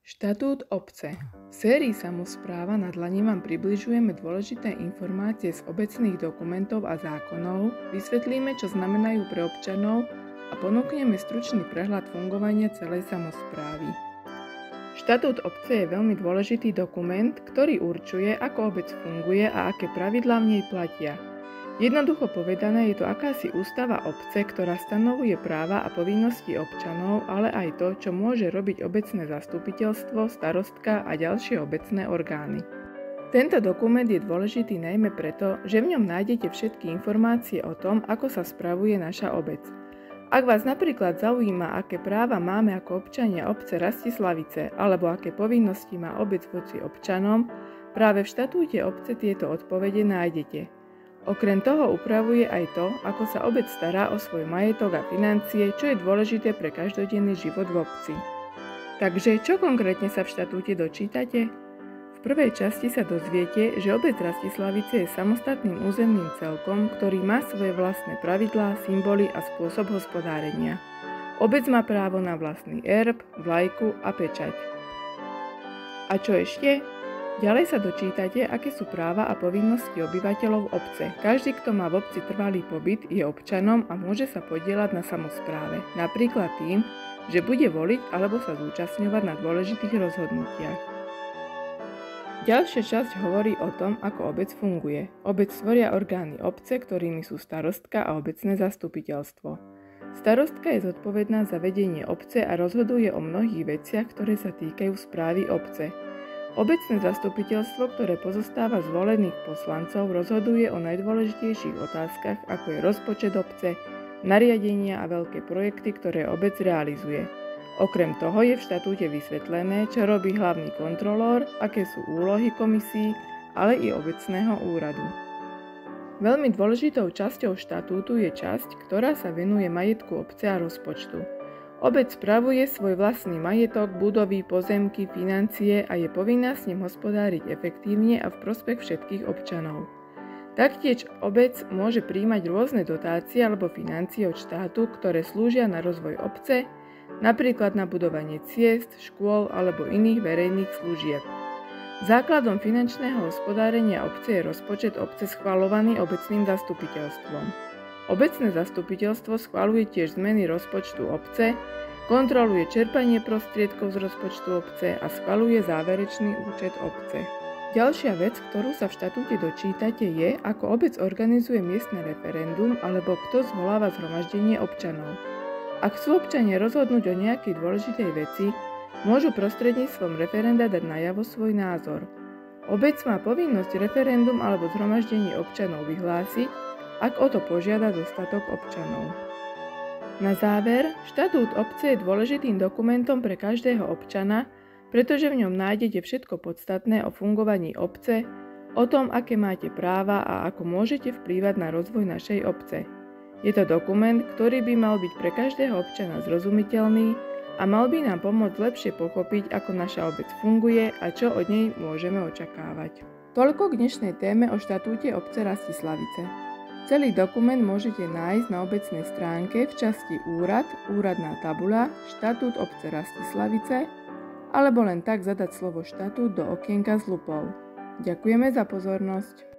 Štatút obce. V sérii Samospráva na dlani vám približujeme dôležité informácie z obecných dokumentov a zákonov, vysvetlíme, čo znamenajú pre občanov a ponúkneme stručný prehľad fungovania celej samosprávy. Štatút obce je veľmi dôležitý dokument, ktorý určuje, ako obec funguje a aké pravidlá v nej platia. Jednoducho povedané je to akási ústava obce, ktorá stanovuje práva a povinnosti občanov, ale aj to, čo môže robiť obecné zastupiteľstvo, starostka a ďalšie obecné orgány. Tento dokument je dôležitý najmä preto, že v ňom nájdete všetky informácie o tom, ako sa spravuje naša obec. Ak vás napríklad zaujíma, aké práva máme ako občania obce Rastislavice alebo aké povinnosti má obec voči občanom, práve v štatúte obce tieto odpovede nájdete. Okrem toho upravuje aj to, ako sa obec stará o svoj majetok a financie, čo je dôležité pre každodenný život v obci. Takže čo konkrétne sa v štatúte dočítate? V prvej časti sa dozviete, že obec Rastislavice je samostatným územným celkom, ktorý má svoje vlastné pravidlá, symboly a spôsob hospodárenia. Obec má právo na vlastný erb, vlajku a pečať. A čo ešte? Ďalej sa dočítate, aké sú práva a povinnosti obyvateľov obce. Každý, kto má v obci trvalý pobyt, je občanom a môže sa podieľať na samospráve. Napríklad tým, že bude voliť alebo sa zúčastňovať na dôležitých rozhodnutiach. Ďalšia časť hovorí o tom, ako obec funguje. Obec tvoria orgány obce, ktorými sú starostka a obecné zastupiteľstvo. Starostka je zodpovedná za vedenie obce a rozhoduje o mnohých veciach, ktoré sa týkajú správy obce. Obecné zastupiteľstvo, ktoré pozostáva z volených poslancov, rozhoduje o najdôležitejších otázkach, ako je rozpočet obce, nariadenia a veľké projekty, ktoré obec realizuje. Okrem toho je v štatúte vysvetlené, čo robí hlavný kontrolór, aké sú úlohy komisí, ale i obecného úradu. Veľmi dôležitou časťou štatútu je časť, ktorá sa venuje majetku obce a rozpočtu. Obec spravuje svoj vlastný majetok, budovy, pozemky, financie a je povinná s ním hospodáriť efektívne a v prospech všetkých občanov. Taktiež obec môže prijímať rôzne dotácie alebo financie od štátu, ktoré slúžia na rozvoj obce, napríklad na budovanie ciest, škôl alebo iných verejných služieb. Základom finančného hospodárenia obce je rozpočet obce schvaľovaný obecným zastupiteľstvom. Obecné zastupiteľstvo schvaľuje tiež zmeny rozpočtu obce, kontroluje čerpanie prostriedkov z rozpočtu obce a schvaľuje záverečný účet obce. Ďalšia vec, ktorú sa v štatúte dočítate, je, ako obec organizuje miestne referendum alebo kto zvoláva zhromaždenie občanov. Ak chcú občania rozhodnúť o nejakej dôležitej veci, môžu prostredníctvom referenda dať najavo svoj názor. Obec má povinnosť referendum alebo zhromaždenie občanov vyhlásiť, ak o to požiada dostatok občanov. Na záver, štatút obce je dôležitým dokumentom pre každého občana, pretože v ňom nájdete všetko podstatné o fungovaní obce, o tom, aké máte práva a ako môžete vplývať na rozvoj našej obce. Je to dokument, ktorý by mal byť pre každého občana zrozumiteľný a mal by nám pomôcť lepšie pochopiť, ako naša obec funguje a čo od nej môžeme očakávať. Toľko k dnešnej téme o štatúte obce Rastislavice. Celý dokument môžete nájsť na obecnej stránke v časti Úrad, úradná tabuľa, štatút obce Rastislavice, alebo len tak zadať slovo štatút do okienka s lupou. Ďakujeme za pozornosť.